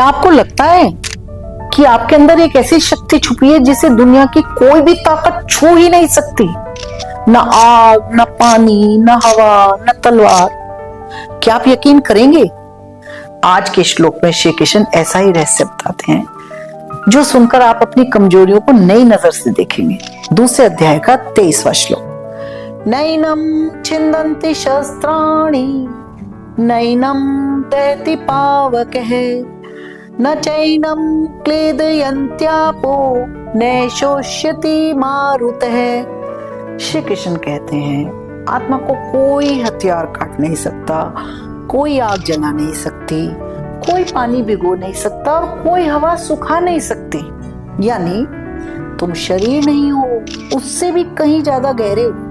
क्या आपको लगता है कि आपके अंदर एक ऐसी शक्ति छुपी है जिसे दुनिया की कोई भी ताकत छू ही नहीं सकती? न आग, न पानी, न हवा, न तलवार। क्या आप यकीन करेंगे? आज के श्लोक में श्री कृष्ण ऐसा ही रहस्य बताते हैं, जो सुनकर आप अपनी कमजोरियों को नई नजर से देखेंगे। दूसरे अध्याय का 23वां श्लोक। नैनम छिन्दन्ति शस्त्राणि नैनम दहति पावकः न चैनम क्लेदयन्त्यापो न शोष्यति मारुतः। श्री कृष्ण कहते हैं, आत्मा को कोई हथियार काट नहीं सकता, कोई आग जला नहीं सकती, कोई पानी भिगो नहीं सकता और कोई हवा सुखा नहीं सकती। यानी तुम शरीर नहीं हो, उससे भी कहीं ज्यादा गहरे हो।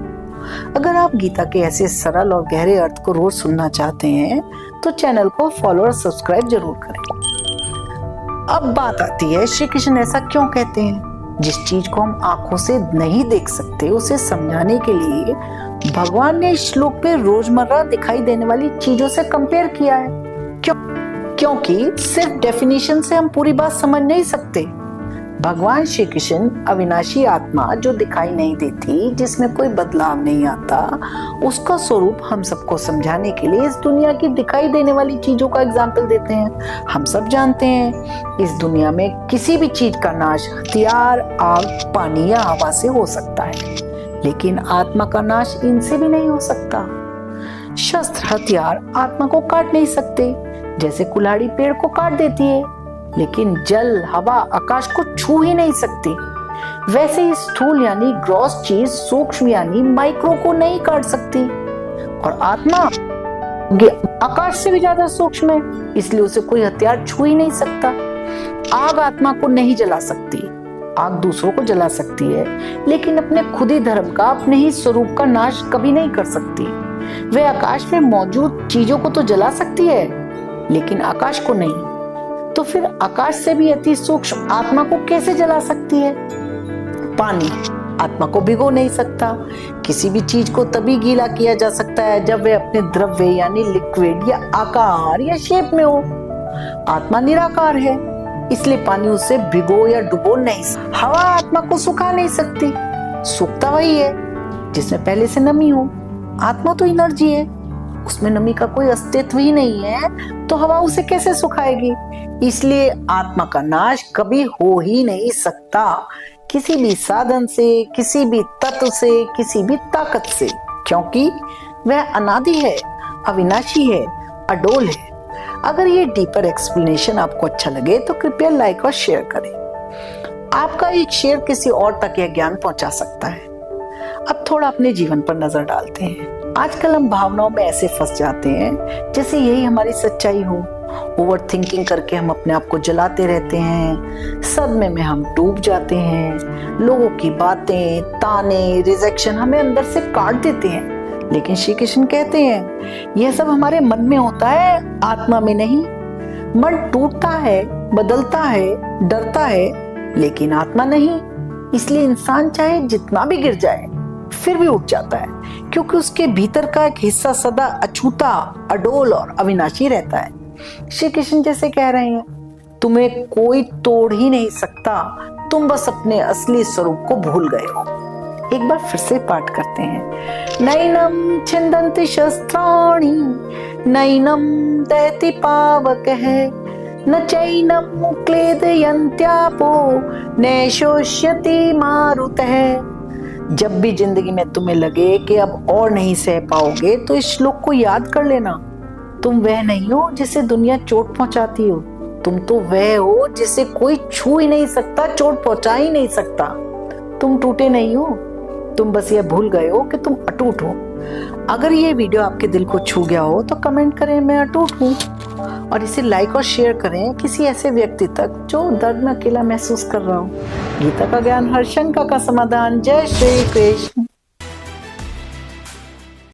अगर आप गीता के ऐसे सरल और गहरे अर्थ को रोज सुनना चाहते हैं तो चैनल को फॉलो और सब्सक्राइब जरूर करें। अब बात आती है, श्री कृष्ण ऐसा क्यों कहते हैं? जिस चीज को हम आंखों से नहीं देख सकते उसे समझाने के लिए भगवान ने इस श्लोक में रोजमर्रा दिखाई देने वाली चीजों से कंपेयर किया है। क्योंकि सिर्फ डेफिनेशन से हम पूरी बात समझ नहीं सकते। भगवान श्री कृष्ण अविनाशी आत्मा जो दिखाई नहीं देती, जिसमें कोई बदलाव नहीं आता, उसका स्वरूप हम सबको समझाने के लिए इस दुनिया की दिखाई देने वाली चीजों का एग्जाम्पल देते हैं। हम सब जानते हैं इस दुनिया में किसी भी चीज का नाश हथियार, आग, पानी या हवा से हो सकता है, लेकिन आत्मा का नाश इनसे भी नहीं हो सकता। शस्त्र, हथियार आत्मा को काट नहीं सकते, जैसे कुल्हाड़ी पेड़ को काट देती है, लेकिन जल, हवा, आकाश को छू ही नहीं सकती। वैसे ही स्थूल यानी ग्रॉस चीज सूक्ष्म यानी माइक्रो को नहीं काट सकती, और आत्मा आकाश से भी ज्यादा सूक्ष्म है, इसलिए उसे कोई हथियार छू ही नहीं सकता। आग आत्मा को नहीं जला सकती, आग दूसरों को जला सकती है, लेकिन अपने खुद ही धर्म का, अपने ही स्वरूप का नाश कभी नहीं कर सकती। वह आकाश में मौजूद चीजों को तो जला सकती है, लेकिन आकाश को नहीं। तो फिर आकाश से भी अति सूक्ष्म आत्मा को कैसे जला सकती है? पानी आत्मा को भिगो नहीं सकता। किसी भी चीज को तभी गीला किया जा सकता है जब वह अपने द्रव्य यानी लिक्विड या आकार या शेप में हो। आत्मा निराकार है, इसलिए पानी उसे भिगो या डुबो नहीं सकता। हवा आत्मा को सुखा नहीं सकती, सूखता वही है जिसमें पहले से नमी हो। आत्मा तो एनर्जी है, उसमें नमी का कोई अस्तित्व ही नहीं है, तो हवा उसे कैसे सुखाएगी? इसलिए आत्मा का नाश कभी हो ही नहीं सकता, किसी भी साधन से, किसी भी तत्व से, किसी भी ताकत से, क्योंकि वह अनादि है, अविनाशी है, अडोल है। अगर ये डीपर एक्सप्लेनेशन आपको अच्छा लगे तो कृपया लाइक और शेयर करें। आपका एक शेयर किसी और तक यह ज्ञान पहुंचा सकता है। अब थोड़ा अपने जीवन पर नजर डालते हैं। आजकल हम भावनाओं में ऐसे फंस जाते हैं जैसे यही हमारी सच्चाई हो। ओवर थिंकिंग करके हम अपने आप को जलाते रहते हैं, सदमे में हम डूब जाते हैं। लोगों की बातें, ताने, रिजेक्शन हमें अंदर से काट देते हैं। लेकिन श्री कृष्ण कहते हैं यह सब हमारे मन में होता है, आत्मा में नहीं। मन टूटता है, बदलता है, डरता है, लेकिन आत्मा नहीं। इसलिए इंसान चाहे जितना भी गिर जाए फिर भी उठ जाता है, क्योंकि उसके भीतर का एक हिस्सा सदा अछूता, अडोल और अविनाशी रहता है। श्री कृष्ण जैसे कह रहे हैं, तुम्हें कोई तोड़ ही नहीं सकता, तुम बस अपने असली स्वरूप को भूल गए हो। एक बार फिर से पाठ करते हैं। नैनम छिन्दन्ति शस्त्राणि नैनम दहति पावकः न चैनम क्लेदयन्त्यापो न शोष्यति मारुतः। जब भी जिंदगी में तुम्हें लगे कि अब और नहीं सह पाओगे तो इस श्लोक को याद कर लेना। तुम वह नहीं हो जिसे दुनिया चोट पहुंचाती हो, तुम तो वह हो जिसे कोई छू ही नहीं सकता, चोट पहुंचा ही नहीं सकता। तुम टूटे नहीं हो, तुम बस यह भूल गए हो कि तुम अटूट हो। अगर ये वीडियो आपके दिल को छू गया हो तो कमेंट करें मैं अटूट हूँ, और इसे लाइक और शेयर करें किसी ऐसे व्यक्ति तक जो दर्द में अकेला महसूस कर रहा हो। गीता का ज्ञान हर शंका का समाधान। जय श्री कृष्ण।